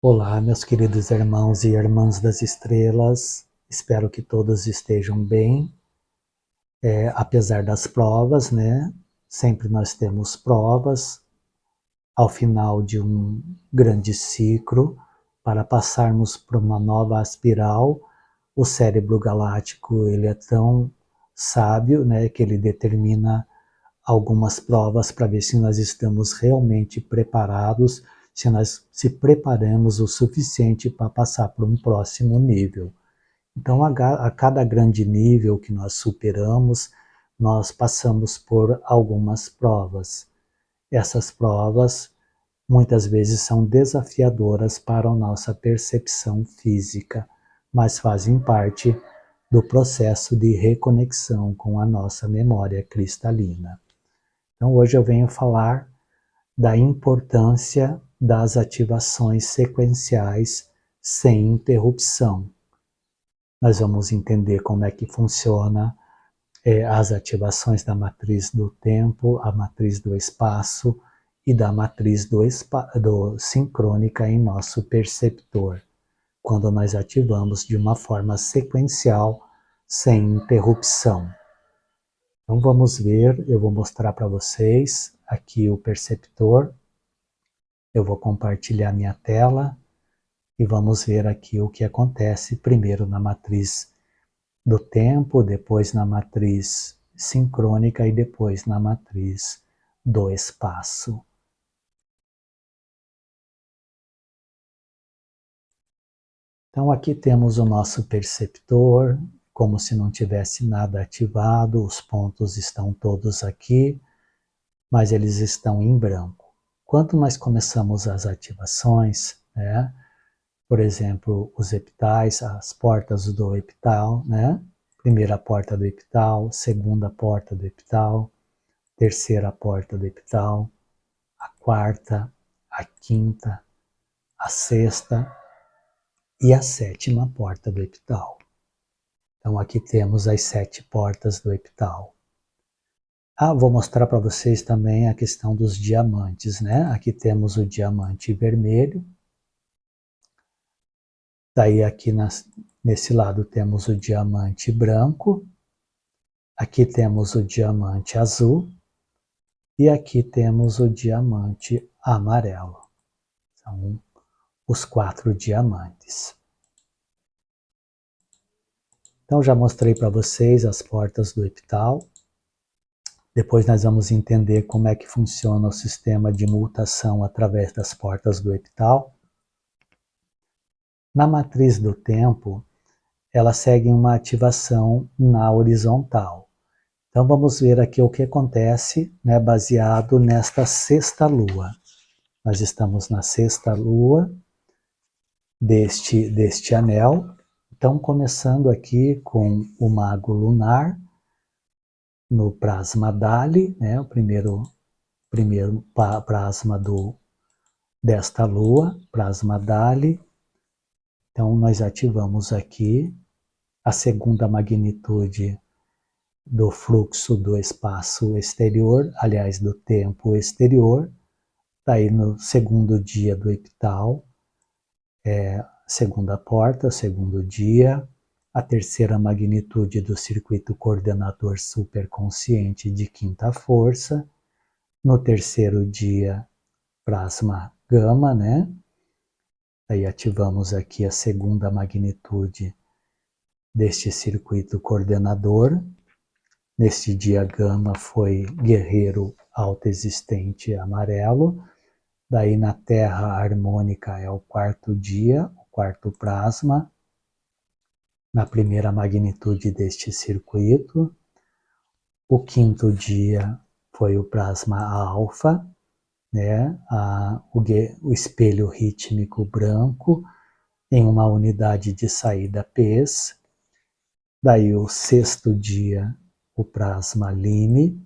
Olá, meus queridos irmãos e irmãs das estrelas, espero que todos estejam bem, apesar das provas, né? Sempre nós temos provas ao final de um grande ciclo, para passarmos por uma nova espiral. O cérebro galáctico, ele é tão sábio, né, que ele determina algumas provas para ver se nós estamos realmente preparados, se nós se preparamos o suficiente para passar para um próximo nível. Então, a cada grande nível que nós superamos, nós passamos por algumas provas. Essas provas muitas vezes são desafiadoras para a nossa percepção física, mas fazem parte do processo de reconexão com a nossa memória cristalina. Então, hoje eu venho falar da importância das ativações sequenciais sem interrupção. Nós vamos entender como é que funciona as ativações da matriz do tempo, a matriz do espaço e da matriz do sincrônica em nosso perceptor, quando nós ativamos de uma forma sequencial, sem interrupção. Então vamos ver, eu vou mostrar para vocês aqui o perceptor. Eu vou compartilhar minha tela e vamos ver aqui o que acontece primeiro na matriz do tempo, depois na matriz sincrônica e depois na matriz do espaço. Então aqui temos o nosso perceptor, como se não tivesse nada ativado, os pontos estão todos aqui, mas eles estão em branco. Quando nós começamos as ativações, né, por exemplo, os epitais, as portas do epital, né, primeira porta do epital, segunda porta do epital, terceira porta do epital, a quarta, a quinta, a sexta e a sétima porta do epital. Então aqui temos as 7 portas do epital. Vou mostrar para vocês também a questão dos diamantes, né? Aqui temos o diamante vermelho. Daí aqui nesse lado temos o diamante branco. Aqui temos o diamante azul. E aqui temos o diamante amarelo. São os 4 diamantes. Então já mostrei para vocês as portas do epital. Depois nós vamos entender como é que funciona o sistema de mutação através das portas do epital. Na matriz do tempo, ela segue uma ativação na horizontal. Então vamos ver aqui o que acontece, né, baseado nesta sexta lua. Nós estamos na sexta lua deste anel. Então começando aqui com o mago lunar, no Prasma Dali, né, o primeiro plasma desta lua, Prasma Dali. Então nós ativamos aqui a segunda magnitude do fluxo do espaço exterior, aliás, do tempo exterior. Daí no segundo dia do epital, segunda porta, segundo dia, a terceira magnitude do circuito coordenador superconsciente de quinta força. No terceiro dia, plasma gama, né? Aí ativamos aqui a segunda magnitude deste circuito coordenador. Neste dia gama foi guerreiro autoexistente amarelo. Daí na terra harmônica é o quarto dia, o quarto plasma, na primeira magnitude deste circuito. O quinto dia foi o plasma alfa, né? O espelho rítmico branco, em uma unidade de saída PES. Daí o sexto dia, o plasma Lime,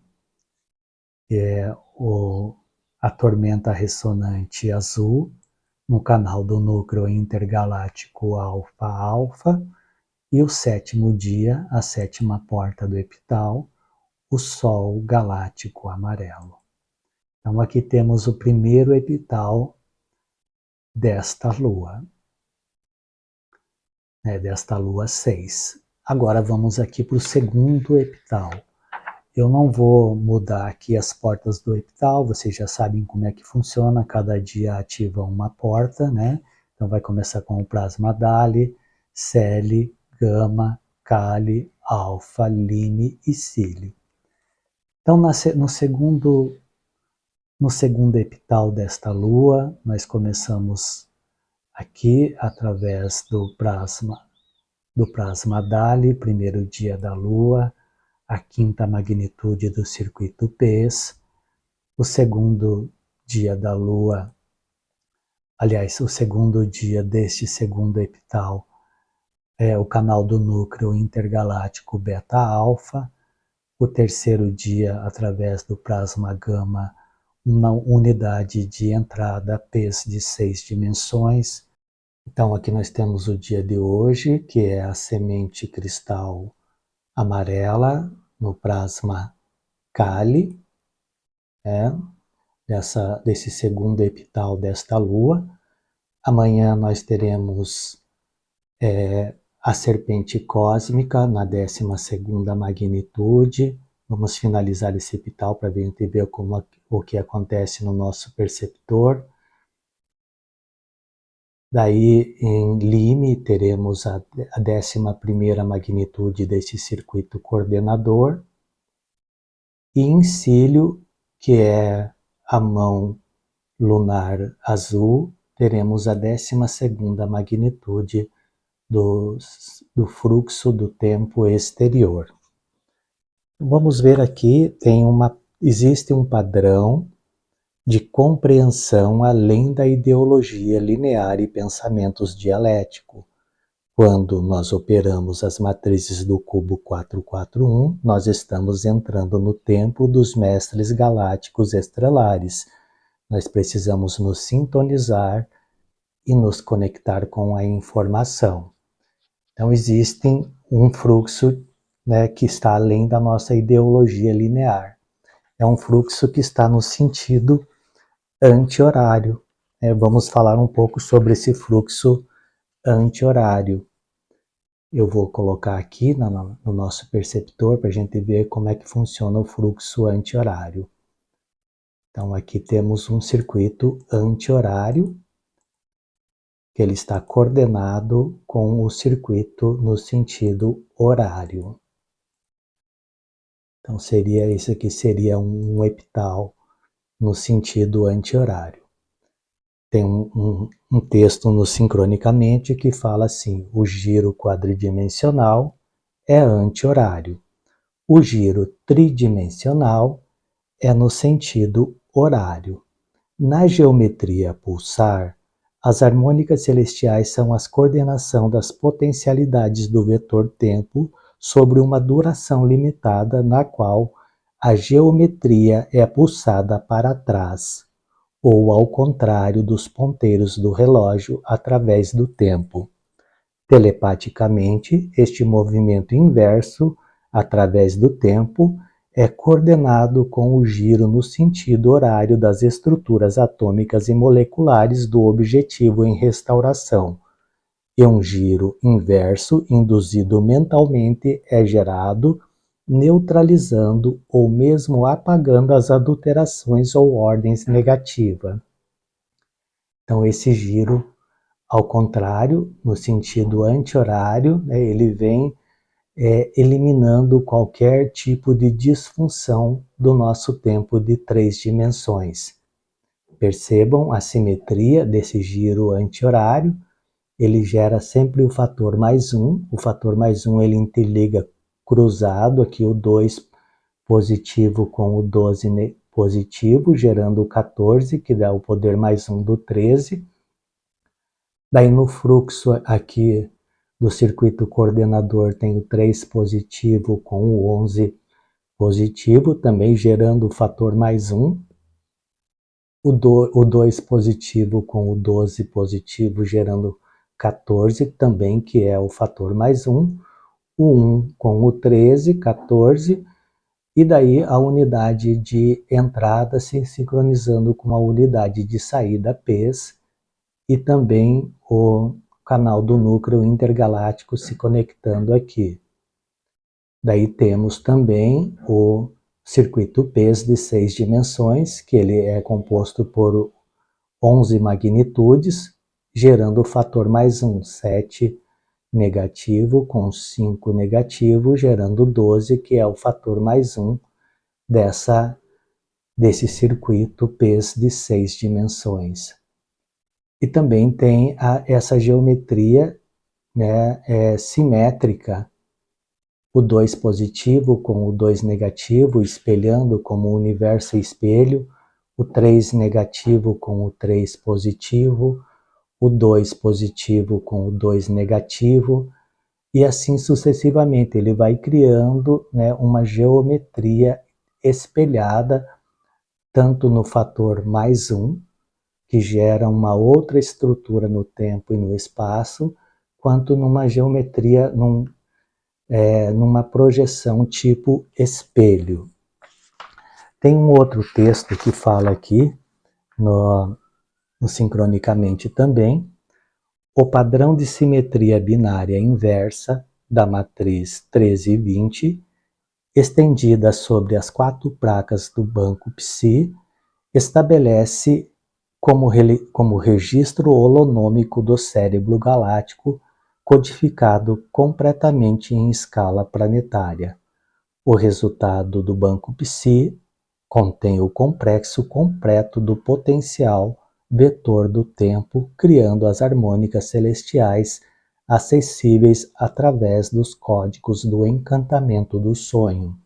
a tormenta ressonante azul, no canal do núcleo intergaláctico alfa-alfa. E o sétimo dia, a sétima porta do epital, o Sol galáctico amarelo. Então aqui temos o primeiro epital desta lua, desta lua 6. Agora vamos aqui para o segundo epital. Eu não vou mudar aqui as portas do epital, vocês já sabem como é que funciona, cada dia ativa uma porta, né? Então vai começar com o plasma Dali, Celi, Gama, Kali, Alfa, Lime e Cílio. Então no segundo epital desta lua, nós começamos aqui através do plasma Dali, primeiro dia da lua, a quinta magnitude do circuito PES, o segundo dia da lua, aliás, o segundo dia deste segundo epital é o canal do núcleo intergaláctico beta-alfa, o terceiro dia através do plasma gama, uma unidade de entrada PES de 6 dimensões. Então aqui nós temos o dia de hoje, que é a semente cristal amarela no plasma Kali, desse segundo epital desta lua. Amanhã nós teremos a serpente cósmica na 12ª magnitude. Vamos finalizar esse epital para ver o que acontece no nosso perceptor. Daí em Lime teremos a 11ª magnitude desse circuito coordenador. E em Cílio, que é a mão lunar azul, teremos a 12ª magnitude do fluxo do tempo exterior. Vamos ver aqui, existe um padrão de compreensão além da ideologia linear e pensamentos dialético. Quando nós operamos as matrizes do cubo 441, nós estamos entrando no tempo dos mestres galácticos estelares. Nós precisamos nos sintonizar e nos conectar com a informação. Então existe um fluxo, que está além da nossa ideologia linear. É um fluxo que está no sentido anti-horário. Vamos falar um pouco sobre esse fluxo anti-horário. Eu vou colocar aqui no nosso perceptor para a gente ver como é que funciona o fluxo anti-horário. Então aqui temos um circuito anti-horário, que ele está coordenado com o circuito no sentido horário. Então esse aqui seria um epital no sentido anti-horário. Tem um texto no Sincronicamente que fala assim: o giro quadridimensional é anti-horário. O giro tridimensional é no sentido horário. Na geometria pulsar, as harmônicas celestiais são a coordenação das potencialidades do vetor tempo sobre uma duração limitada na qual a geometria é pulsada para trás, ou ao contrário dos ponteiros do relógio através do tempo. Telepaticamente, este movimento inverso, através do tempo, é coordenado com o giro no sentido horário das estruturas atômicas e moleculares do objetivo em restauração. E um giro inverso induzido mentalmente é gerado, neutralizando ou mesmo apagando as adulterações ou ordens negativas. Então esse giro, ao contrário, no sentido anti-horário, ele vem eliminando qualquer tipo de disfunção do nosso tempo de 3 dimensões. Percebam a simetria desse giro anti-horário. Ele gera sempre o fator +1. O fator +1 ele interliga cruzado aqui o 2 positivo com o 12 positivo, gerando o 14, que dá o poder +1 do 13. Daí no fluxo aqui do circuito coordenador tem o 3 positivo com o 11 positivo, também gerando o fator +1. O 2 positivo com o 12 positivo, gerando 14, também que é o fator +1. O 1 com o 13, 14. E daí a unidade de entrada se sincronizando com a unidade de saída PES, e também o canal do núcleo intergaláctico se conectando aqui. Daí temos também o circuito PES de 6 dimensões, que ele é composto por 11 magnitudes, gerando o fator mais 1, 7 negativo com 5 negativo, gerando 12, que é o fator mais 1 desse circuito PES de 6 dimensões. E também tem essa geometria, né, simétrica, o 2 positivo com o 2 negativo, espelhando como o universo espelho, o 3 negativo com o 3 positivo, o 2 positivo com o 2 negativo, e assim sucessivamente. Ele vai criando, né, uma geometria espelhada, tanto no fator mais 1, que gera uma outra estrutura no tempo e no espaço, quanto numa geometria, numa projeção tipo espelho. Tem um outro texto que fala aqui, no Sincronicamente também, o padrão de simetria binária inversa da matriz 1320, estendida sobre as 4 placas do banco Psi, estabelece como registro holonômico do cérebro galáctico, codificado completamente em escala planetária. O resultado do banco Psi contém o complexo completo do potencial vetor do tempo, criando as harmônicas celestiais acessíveis através dos códigos do encantamento do sonho.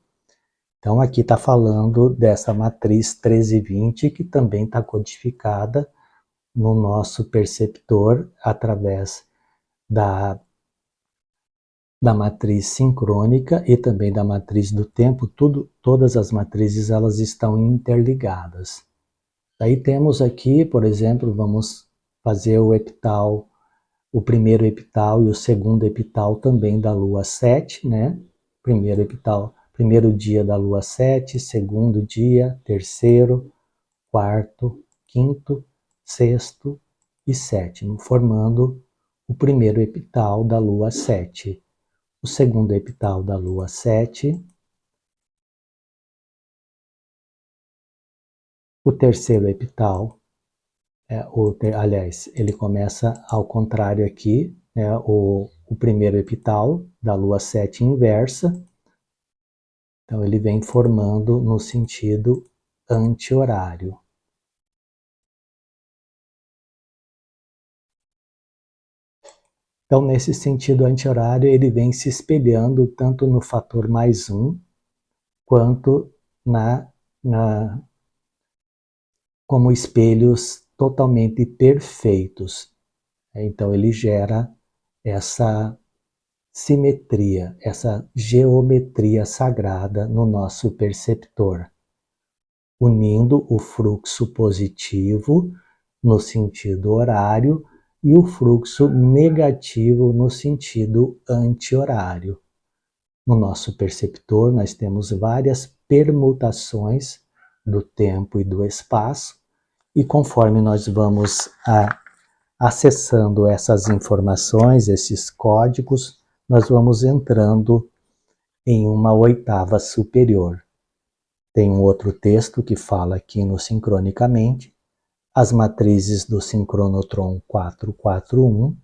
Então aqui está falando dessa matriz 1320, que também está codificada no nosso perceptor através da matriz sincrônica e também da matriz do tempo. Todas as matrizes elas estão interligadas. Daí temos aqui, por exemplo, vamos fazer o epital, o primeiro epital e o segundo epital também da lua 7, né? Primeiro epital, primeiro dia da lua 7, segundo dia, terceiro, quarto, quinto, sexto e sétimo, formando o primeiro epital da lua 7. O segundo epital da lua 7, o terceiro epital, aliás, ele começa ao contrário aqui, né, o primeiro epital da lua 7 inversa, então ele vem formando no sentido anti-horário. Então, nesse sentido anti-horário, ele vem se espelhando tanto no fator mais 1, quanto como espelhos totalmente perfeitos. Então ele gera essa simetria, essa geometria sagrada no nosso perceptor, unindo o fluxo positivo no sentido horário e o fluxo negativo no sentido anti-horário. No nosso perceptor nós temos várias permutações do tempo e do espaço, e conforme nós vamos acessando essas informações, esses códigos, nós vamos entrando em uma oitava superior. Tem um outro texto que fala aqui no Sincronicamente, as matrizes do sincronotron 441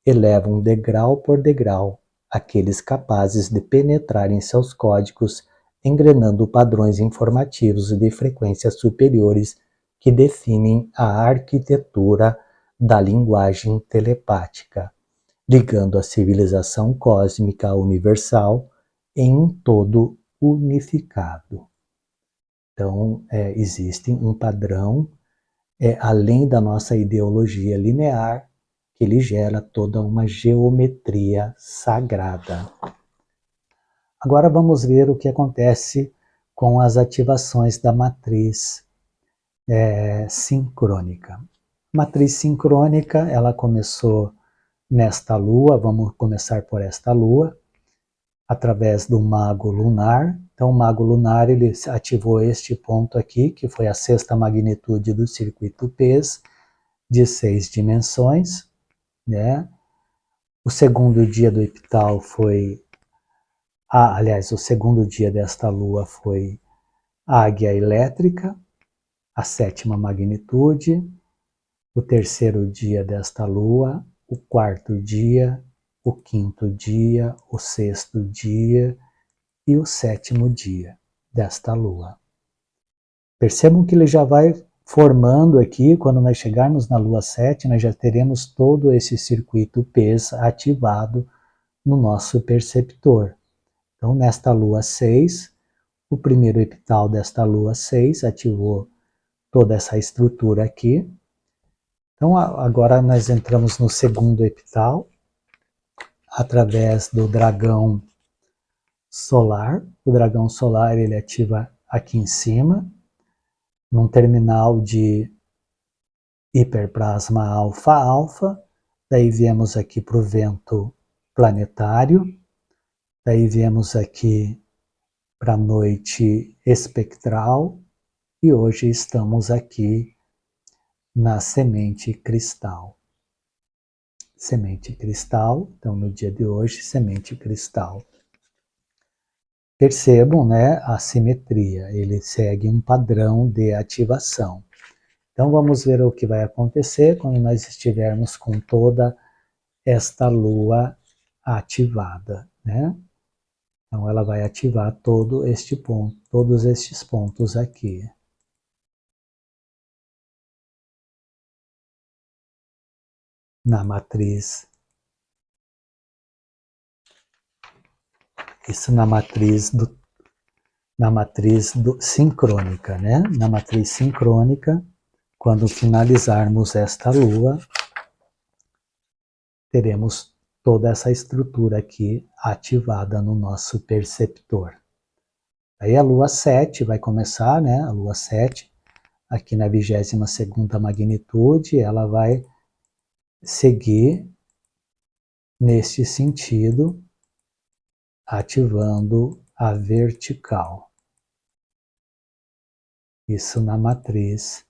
elevam degrau por degrau aqueles capazes de penetrar em seus códigos, engrenando padrões informativos de frequências superiores que definem a arquitetura da linguagem telepática, ligando a civilização cósmica universal em um todo unificado. Então, existe um padrão, além da nossa ideologia linear, que ele gera toda uma geometria sagrada. Agora vamos ver o que acontece com as ativações da matriz sincrônica. Matriz sincrônica, ela começou nesta lua, vamos começar por esta lua, através do mago lunar. Então o mago lunar ele ativou este ponto aqui, que foi a 6ª magnitude do circuito PES, de 6 dimensões, né? O segundo dia do epital foi... aliás, o segundo dia desta lua foi Águia Elétrica, a 7ª magnitude. O terceiro dia desta lua, o quarto dia, o quinto dia, o sexto dia e o 7º dia desta lua. Percebam que ele já vai formando aqui, quando nós chegarmos na lua 7, nós já teremos todo esse circuito PES ativado no nosso perceptor. Então, nesta lua 6, o primeiro epital desta lua 6 ativou toda essa estrutura aqui. Então, agora nós entramos no segundo epital, através do dragão solar. O dragão solar, ele ativa aqui em cima, num terminal de hiperplasma alfa-alfa. Daí viemos aqui para o vento planetário. Daí viemos aqui para a noite espectral. E hoje estamos aqui na semente cristal. Semente cristal, então no dia de hoje, semente cristal. Percebam, né, a simetria, ele segue um padrão de ativação. Então vamos ver o que vai acontecer quando nós estivermos com toda esta lua ativada, né? Então ela vai ativar todo este ponto, todos estes pontos aqui. Na matriz. Isso na matriz sincrônica, né? Na matriz sincrônica, quando finalizarmos esta lua, teremos toda essa estrutura aqui ativada no nosso perceptor. Aí a lua 7 vai começar, né? A lua 7, aqui na 22ª magnitude, ela vai seguir neste sentido, ativando a vertical. Isso na matriz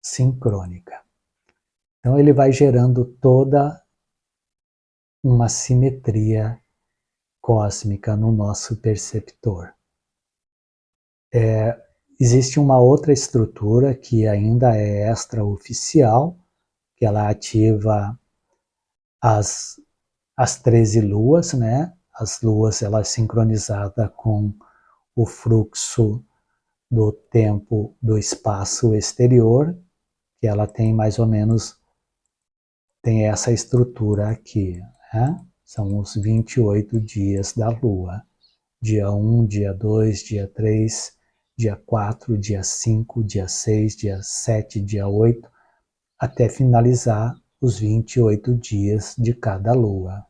sincrônica. Então ele vai gerando toda uma simetria cósmica no nosso perceptor. Existe uma outra estrutura que ainda é extraoficial, que ela ativa as 13 luas, né? As luas, ela é sincronizada com o fluxo do tempo do espaço exterior, que ela tem mais ou menos, tem essa estrutura aqui, né? São os 28 dias da lua. Dia 1, dia 2, dia 3, dia 4, dia 5, dia 6, dia 7, dia 8, até finalizar os 28 dias de cada lua.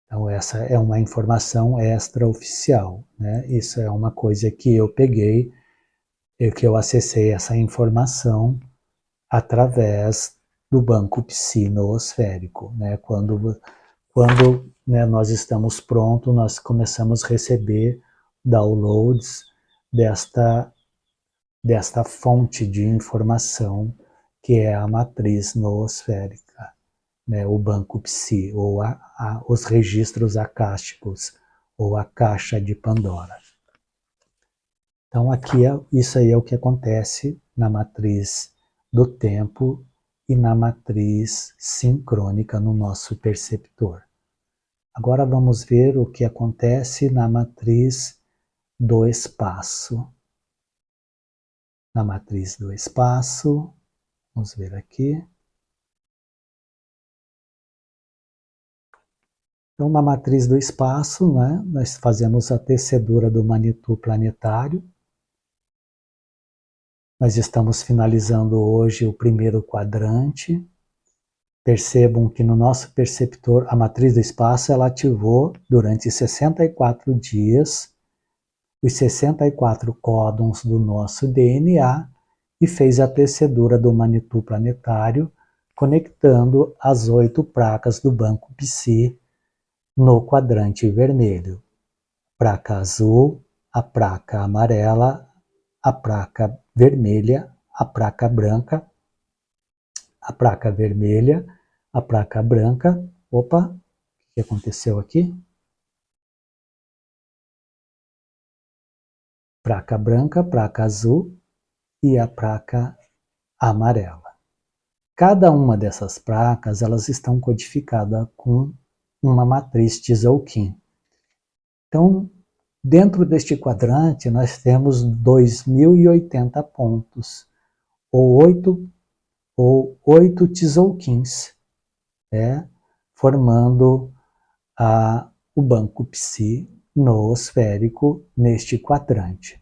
Então essa é uma informação extraoficial, né? Isso é uma coisa que eu peguei, que eu acessei essa informação através do banco psi noosférico, né? Quando né, nós estamos prontos, nós começamos a receber downloads desta fonte de informação que é a matriz noosférica, né, o banco psi, ou os registros acásticos, ou a caixa de Pandora. Então aqui isso aí é o que acontece na matriz do tempo e na matriz sincrônica no nosso perceptor. Agora vamos ver o que acontece na matriz do espaço. Na matriz do espaço, vamos ver aqui. Então, na matriz do espaço, né, nós fazemos a tecedura do Manitou planetário. Nós estamos finalizando hoje o primeiro quadrante. Percebam que no nosso perceptor, a matriz do espaço, ela ativou durante 64 dias os 64 códons do nosso DNA e fez a tecedura do Manitou planetário, conectando as 8 placas do banco Psi no quadrante vermelho. placa azul, a placa amarela, a placa vermelha, a placa branca, a placa vermelha, a placa branca. Opa, o que aconteceu aqui? Placa branca, placa azul e a placa amarela. Cada uma dessas placas, elas estão codificadas com uma matriz Tzolk'in. Então, dentro deste quadrante, nós temos 2080 pontos, ou 8 Tzolk'ins, né, formando o banco Psi noosférico neste quadrante.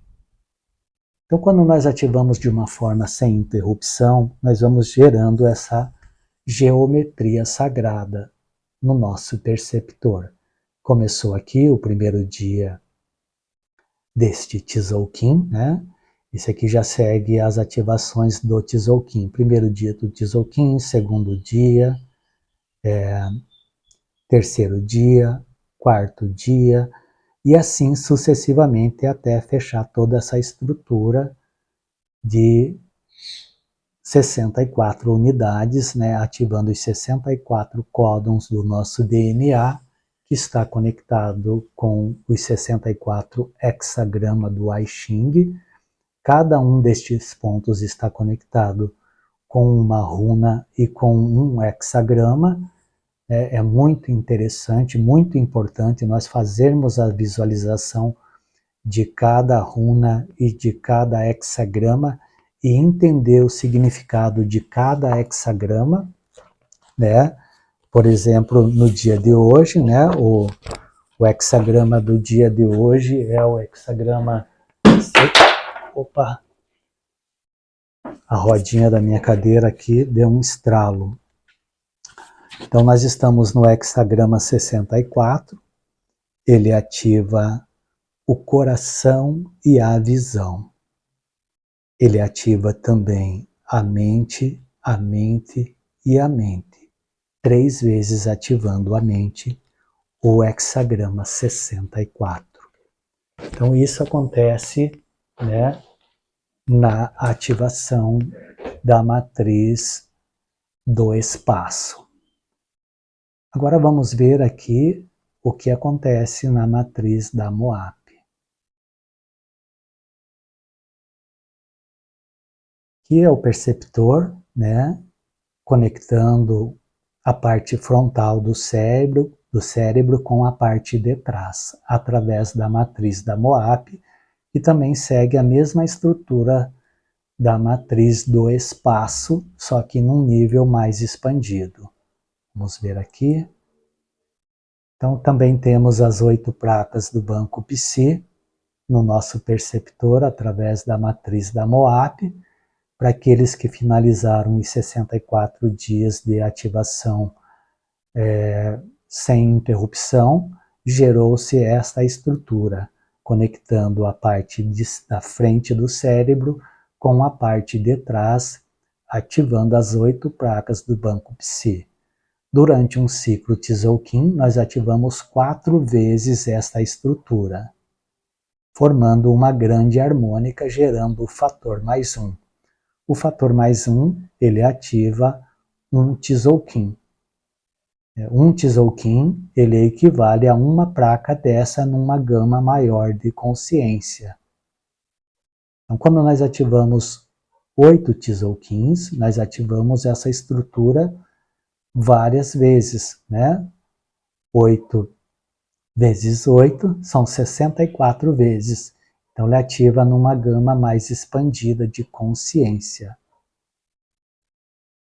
Então, quando nós ativamos de uma forma sem interrupção, nós vamos gerando essa geometria sagrada no nosso perceptor. Começou aqui o primeiro dia deste Tzolk'in, né? Esse aqui já segue as ativações do Tzolk'in. Primeiro dia do Tzolk'in, segundo dia, terceiro dia, quarto dia, e assim sucessivamente até fechar toda essa estrutura de 64 unidades, né, ativando os 64 códons do nosso DNA, que está conectado com os 64 hexagramas do I Ching. Cada um destes pontos está conectado com uma runa e com um hexagrama. É muito interessante, muito importante nós fazermos a visualização de cada runa e de cada hexagrama e entender o significado de cada hexagrama, né? Por exemplo, no dia de hoje, né? O hexagrama do dia de hoje é o hexagrama... Opa! A rodinha da minha cadeira aqui deu um estralo. Então, nós estamos no hexagrama 64. Ele ativa o coração e a visão. Ele ativa também a mente e a mente. 3 vezes ativando a mente, o hexagrama 64. Então, isso acontece, né, na ativação da matriz do espaço. Agora vamos ver aqui o que acontece na matriz da Moap. Aqui é o perceptor, né, conectando a parte frontal do cérebro com a parte de trás, através da matriz da Moap, e também segue a mesma estrutura da matriz do espaço, só que num nível mais expandido. Vamos ver aqui. Então, também temos as 8 placas do banco Psi no nosso perceptor, através da matriz da Moap. Para aqueles que finalizaram os 64 dias de ativação sem interrupção, gerou-se esta estrutura, conectando a parte da frente do cérebro com a parte de trás, ativando as 8 placas do banco Psi. Durante um ciclo Tzolk'in, nós ativamos 4 vezes esta estrutura, formando uma grande harmônica, gerando o fator +1. O fator +1, ele ativa um Tzolk'in. Um Tzolk'in, ele equivale a uma placa dessa numa gama maior de consciência. Então, quando nós ativamos 8 Tzolk'ins, nós ativamos essa estrutura várias vezes, né? 8 vezes 8 são 64 vezes. Então, ele ativa numa gama mais expandida de consciência.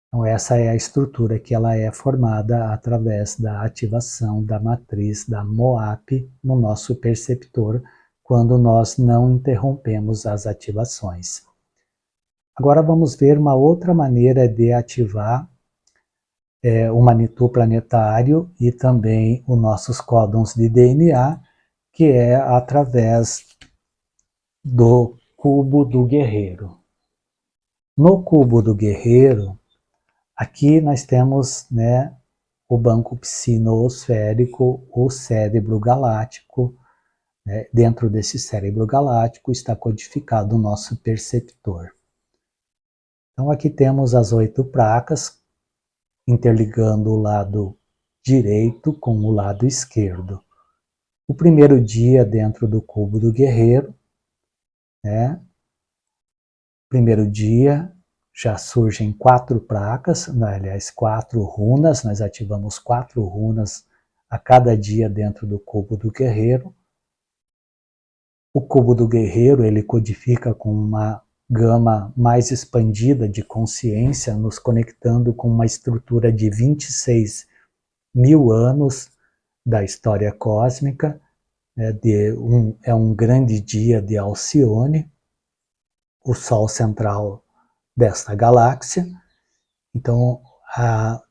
Então, essa é a estrutura que ela é formada através da ativação da matriz da Moap no nosso perceptor, quando nós não interrompemos as ativações. Agora vamos ver uma outra maneira de ativar o Manitou planetário e também os nossos códons de DNA, que é através do cubo do guerreiro. No cubo do guerreiro, aqui nós temos, né, o banco psi noosférico, o cérebro galáctico, né? Dentro desse cérebro galáctico está codificado o nosso perceptor. Então aqui temos as 8 placas interligando o lado direito com o lado esquerdo. O primeiro dia dentro do cubo do guerreiro, né? Primeiro dia já surgem 4 placas, aliás, 4 runas, nós ativamos 4 runas a cada dia dentro do cubo do guerreiro. O cubo do guerreiro, ele codifica com uma gama mais expandida de consciência, nos conectando com uma estrutura de 26 mil anos da história cósmica, é um grande dia de Alcione, o Sol central desta galáxia. Então,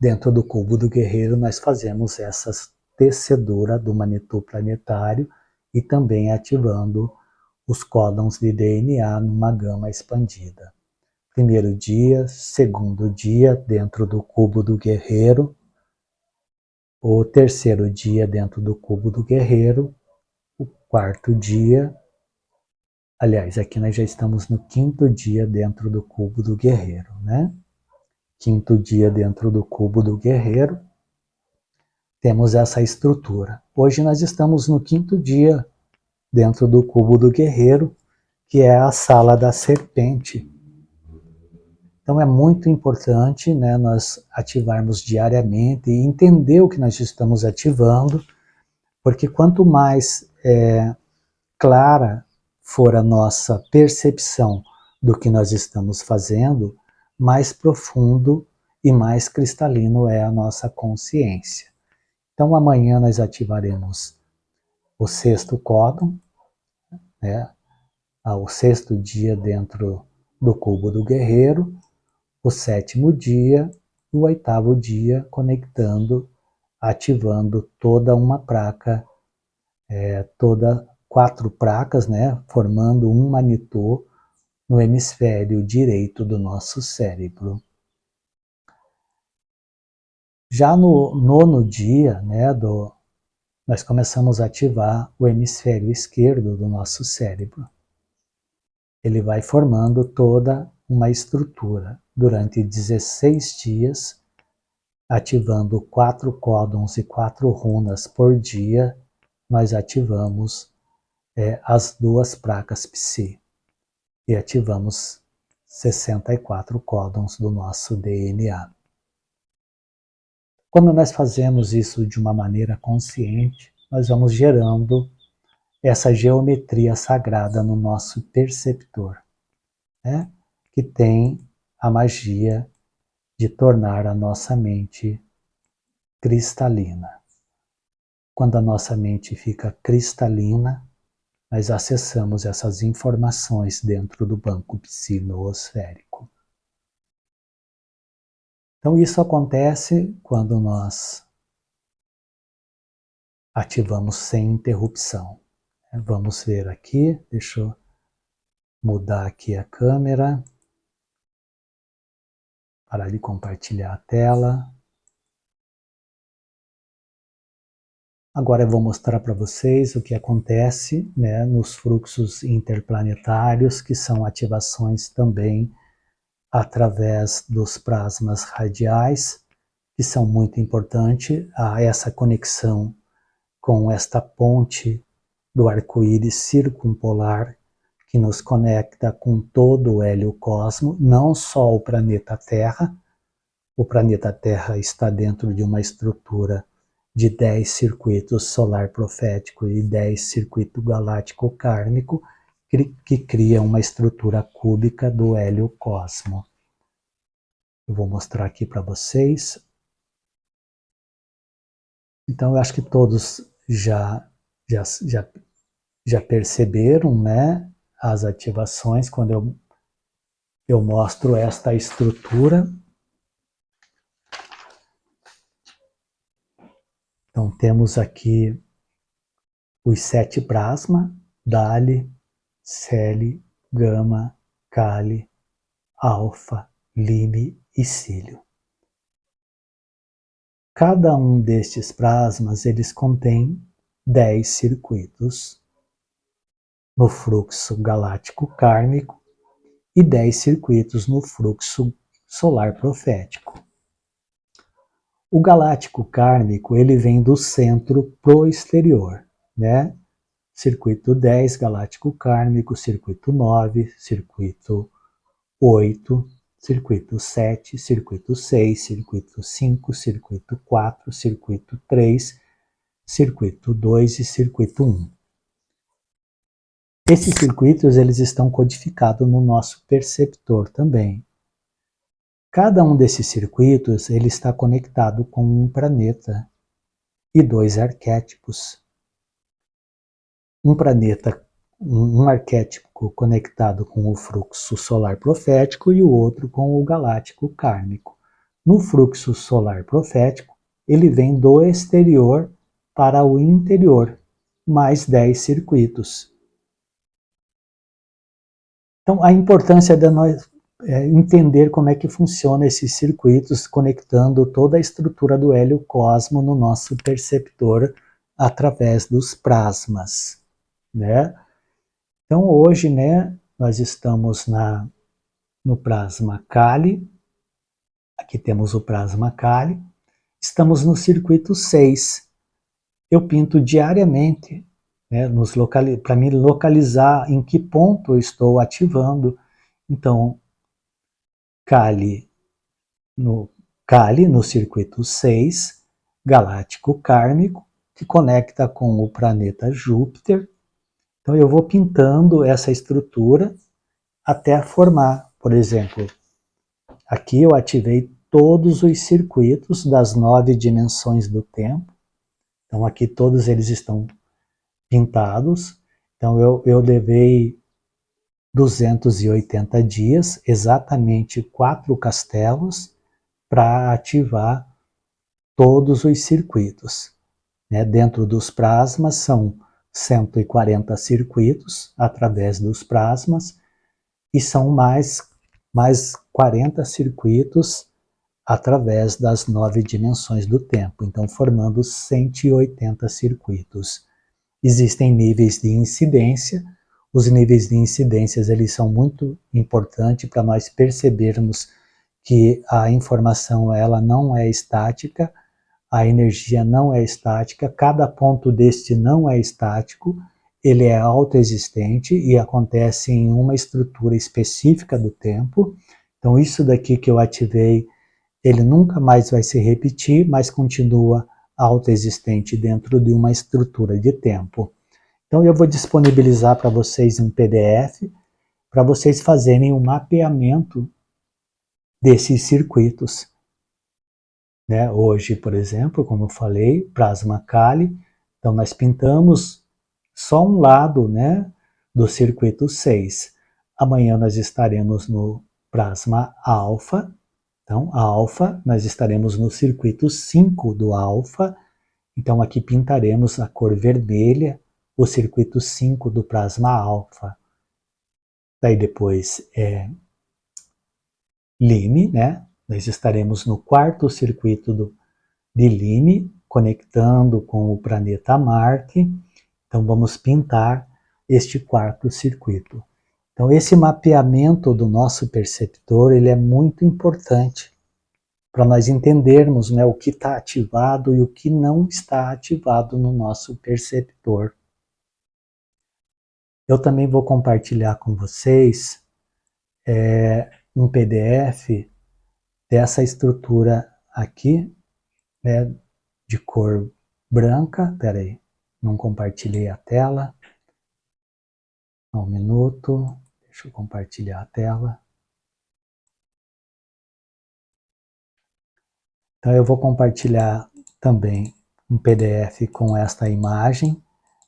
dentro do cubo do guerreiro, nós fazemos essa tecedura do Manitou planetário e também ativando os códons de DNA numa gama expandida. Primeiro dia, segundo dia dentro do cubo do guerreiro, o terceiro dia dentro do cubo do guerreiro, o quarto dia, aliás, aqui nós já estamos no quinto dia dentro do cubo do guerreiro, né? Quinto dia dentro do cubo do guerreiro, temos essa estrutura. Hoje nós estamos no quinto dia dentro do cubo do guerreiro, que é a sala da serpente. Então é muito importante, né, nós ativarmos diariamente e entender o que nós estamos ativando, porque quanto mais clara for a nossa percepção do que nós estamos fazendo, mais profundo e mais cristalino é a nossa consciência. Então amanhã nós ativaremos o sexto códon, né, o sexto dia dentro do cubo do guerreiro, o sétimo dia e o oitavo dia conectando, ativando toda uma placa, toda 4 placas, né, formando um Manitou no hemisfério direito do nosso cérebro. Já no nono dia, né, nós começamos a ativar o hemisfério esquerdo do nosso cérebro. Ele vai formando toda uma estrutura durante 16 dias, ativando 4 códons e 4 runas por dia. Nós ativamos as 2 placas Psi e ativamos 64 códons do nosso DNA. Quando nós fazemos isso de uma maneira consciente, nós vamos gerando essa geometria sagrada no nosso perceptor, né? Que tem a magia de tornar a nossa mente cristalina. Quando a nossa mente fica cristalina, nós acessamos essas informações dentro do banco psi-noosférico. Então isso acontece quando nós ativamos sem interrupção. Vamos ver aqui, deixa eu mudar aqui a câmera, parar de compartilhar a tela. Agora eu vou mostrar para vocês o que acontece, né, nos fluxos interplanetários, que são ativações também através dos plasmas radiais, que são muito importantes, a essa conexão com esta ponte do arco-íris circumpolar que nos conecta com todo o heliocosmo, não só o planeta Terra. O planeta Terra está dentro de uma estrutura de 10 circuitos solar profético e 10 circuito galáctico kármico, que cria uma estrutura cúbica do heliocosmo. Eu vou mostrar aqui para vocês. Então, eu acho que todos já perceberam, né, as ativações quando eu mostro esta estrutura. Então, temos aqui os 7 plasma, Dali, Celi, Gama, Kali, Alfa, Lime e Cílio. Cada um destes plasmas, eles contém 10 circuitos no fluxo galáctico kármico e 10 circuitos no fluxo solar profético. O galáctico kármico, ele vem do centro pro exterior, né? Circuito 10, galáctico kármico, circuito 9, circuito 8, circuito 7, circuito 6, circuito 5, circuito 4, circuito 3, circuito 2 e circuito 1. Esses circuitos, eles estão codificados no nosso perceptor também. Cada um desses circuitos, ele está conectado com um planeta e 2 arquétipos. Um planeta, um arquétipo conectado com o fluxo solar profético e o outro com o galáctico kármico. No fluxo solar profético, ele vem do exterior para o interior, mais 10 circuitos. Então, a importância de nós entender como é que funciona esses circuitos, conectando toda a estrutura do hélio cosmo no nosso perceptor através dos plasmas, né? Então, hoje, né, nós estamos no plasma Kali, aqui temos o plasma Kali, estamos no circuito 6. Eu pinto diariamente, né, para me localizar em que ponto eu estou ativando. Então, Kali no circuito 6, galáctico kármico, que conecta com o planeta Júpiter. Então eu vou pintando essa estrutura até formar, por exemplo, aqui eu ativei todos os circuitos das 9 dimensões do tempo. Então aqui todos eles estão pintados. Então eu levei 280 dias, exatamente 4 castelos, para ativar todos os circuitos. Né? Dentro dos plasmas são 140 circuitos através dos plasmas e são mais 40 circuitos através das 9 dimensões do tempo, então formando 180 circuitos. Existem níveis de incidência. Os níveis de incidências eles são muito importantes para nós percebermos que a informação ela não é estática, a energia não é estática, cada ponto deste não é estático, ele é autoexistente e acontece em uma estrutura específica do tempo. Então isso daqui que eu ativei, ele nunca mais vai se repetir, mas continua autoexistente dentro de uma estrutura de tempo. Então eu vou disponibilizar para vocês um PDF para vocês fazerem um mapeamento desses circuitos. Né? Hoje, por exemplo, como eu falei, plasma Kali, então nós pintamos só um lado, né, do circuito 6. Amanhã nós estaremos no plasma alfa, então alfa, nós estaremos no circuito 5 do alfa, então aqui pintaremos a cor vermelha, o circuito 5 do plasma alfa. Daí depois Lime, né? Nós estaremos no 4º circuito de Lime, conectando com o planeta Marte. Então vamos pintar este 4º circuito. Então esse mapeamento do nosso perceptor, ele é muito importante para nós entendermos, né, o que está ativado e o que não está ativado no nosso perceptor. Eu também vou compartilhar com vocês um PDF dessa estrutura aqui, né, de cor branca. Espera aí, não compartilhei a tela. Um minuto, deixa eu compartilhar a tela. Então eu vou compartilhar também um PDF com esta imagem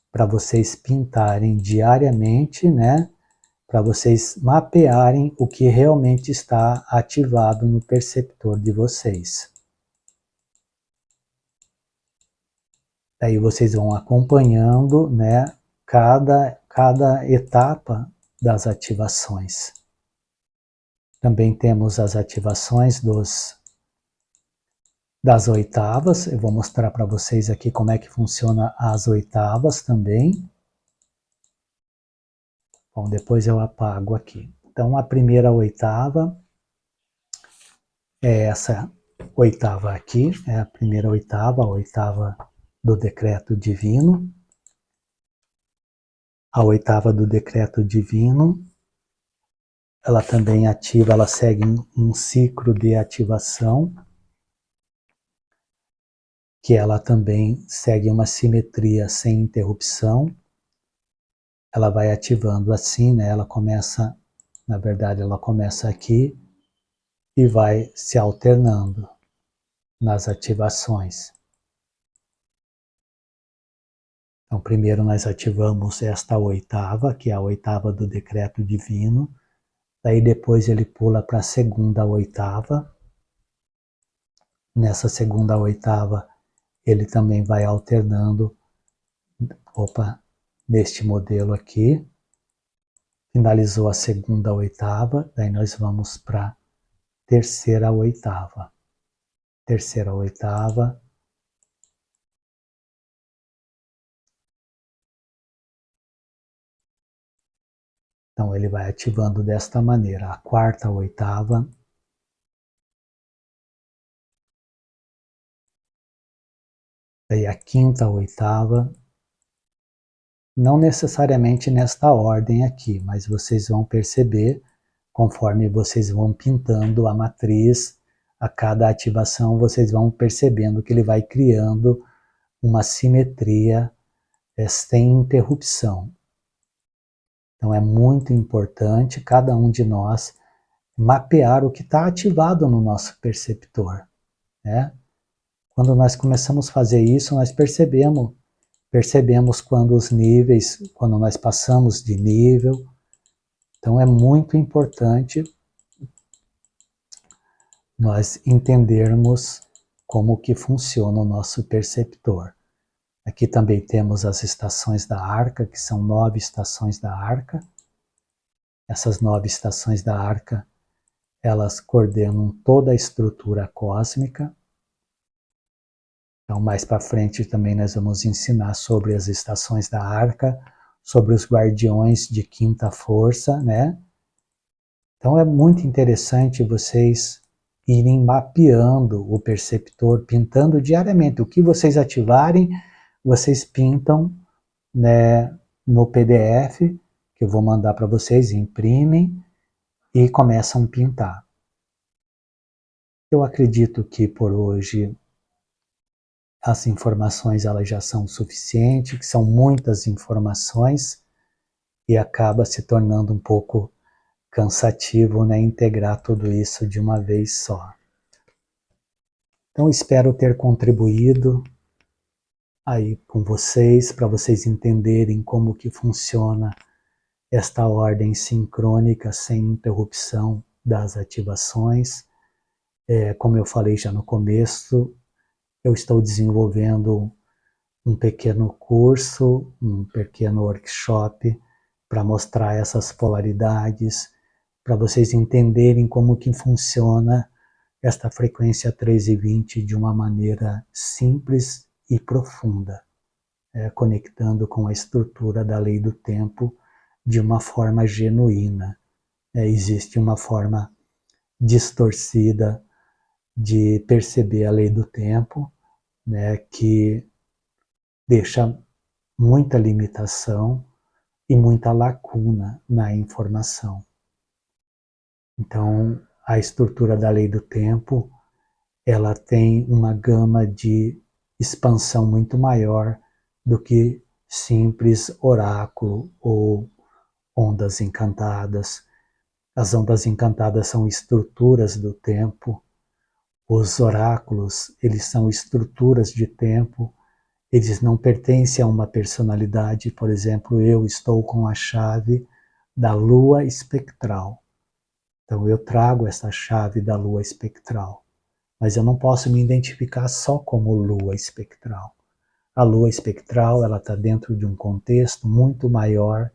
para vocês pintarem diariamente, né? Para vocês mapearem o que realmente está ativado no perceptor de vocês. Daí vocês vão acompanhando, né, cada etapa das ativações. Também temos as ativações das oitavas. Eu vou mostrar para vocês aqui como é que funciona as oitavas também. Bom, depois eu apago aqui. Então, a primeira oitava é essa oitava aqui, é a primeira oitava, a oitava do decreto divino. A oitava do decreto divino, ela também ativa, ela segue um ciclo de ativação, que ela também segue uma simetria sem interrupção. Ela vai ativando assim, né? Ela começa, na verdade, ela começa aqui e vai se alternando nas ativações. Então, primeiro nós ativamos esta oitava, que é a oitava do decreto divino. Daí depois ele pula para a segunda oitava. Nessa segunda oitava, ele também vai alternando, neste modelo aqui. Finalizou a segunda oitava, daí nós vamos para a terceira oitava. Terceira oitava. Então ele vai ativando desta maneira. A quarta oitava. Daí a quinta oitava. Não necessariamente nesta ordem aqui, mas vocês vão perceber, conforme vocês vão pintando a matriz, a cada ativação vocês vão percebendo que ele vai criando uma simetria sem interrupção. Então é muito importante cada um de nós mapear o que está ativado no nosso perceptor, né? Quando nós começamos a fazer isso, nós percebemos quando os níveis, quando nós passamos de nível. Então é muito importante nós entendermos como que funciona o nosso perceptor. Aqui também temos as estações da arca, que são 9 estações da arca. Essas 9 estações da arca, elas coordenam toda a estrutura cósmica. Então, mais para frente também nós vamos ensinar sobre as estações da arca, sobre os guardiões de quinta força, né? Então é muito interessante vocês irem mapeando o perceptor, pintando diariamente. O que vocês ativarem, vocês pintam, né, no PDF, que eu vou mandar para vocês, imprimem e começam a pintar. Eu acredito que por hoje as informações elas já são suficientes, que são muitas informações e acaba se tornando um pouco cansativo, né, integrar tudo isso de uma vez só. Então espero ter contribuído aí com vocês, para vocês entenderem como que funciona esta ordem sincrônica sem interrupção das ativações. Como eu falei já no começo, eu estou desenvolvendo um pequeno curso, um pequeno workshop para mostrar essas polaridades, para vocês entenderem como que funciona esta frequência 320 de uma maneira simples e profunda, conectando com a estrutura da lei do tempo de uma forma genuína. Existe uma forma distorcida de perceber a lei do tempo, né, que deixa muita limitação e muita lacuna na informação. Então, a estrutura da lei do tempo, ela tem uma gama de expansão muito maior do que simples oráculo ou ondas encantadas. As ondas encantadas são estruturas do tempo. Os oráculos, eles são estruturas de tempo. Eles não pertencem a uma personalidade. Por exemplo, eu estou com a chave da lua espectral. Então eu trago essa chave da lua espectral. Mas eu não posso me identificar só como lua espectral. A lua espectral, ela está dentro de um contexto muito maior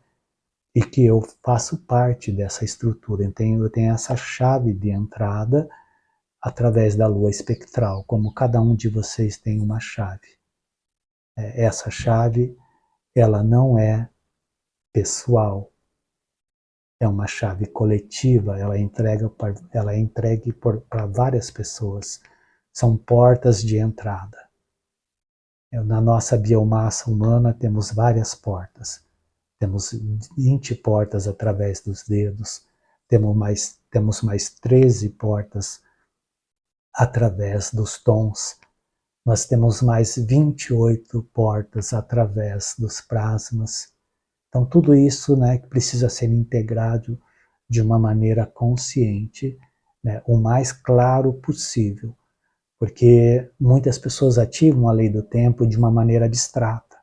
e que eu faço parte dessa estrutura. Então eu tenho essa chave de entrada através da lua espectral, como cada um de vocês tem uma chave. Essa chave, ela não é pessoal, é uma chave coletiva, ela é entregue para várias pessoas. São portas de entrada. Na nossa biomassa humana temos várias portas. Temos 20 portas através dos dedos, temos mais 13 portas através dos tons, nós temos mais 28 portas através dos plasmas. Então, tudo isso, né, que precisa ser integrado de uma maneira consciente, né, o mais claro possível, porque muitas pessoas ativam a lei do tempo de uma maneira abstrata.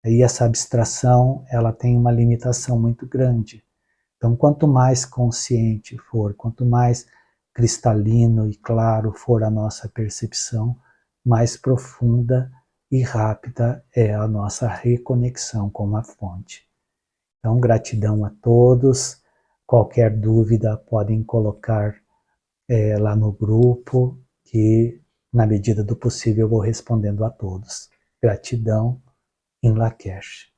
E essa abstração, ela tem uma limitação muito grande. Então, quanto mais consciente for, quanto mais cristalino e claro for a nossa percepção, mais profunda e rápida é a nossa reconexão com a fonte. Então, gratidão a todos. Qualquer dúvida podem colocar lá no grupo, que na medida do possível eu vou respondendo a todos. Gratidão, em Lakesh.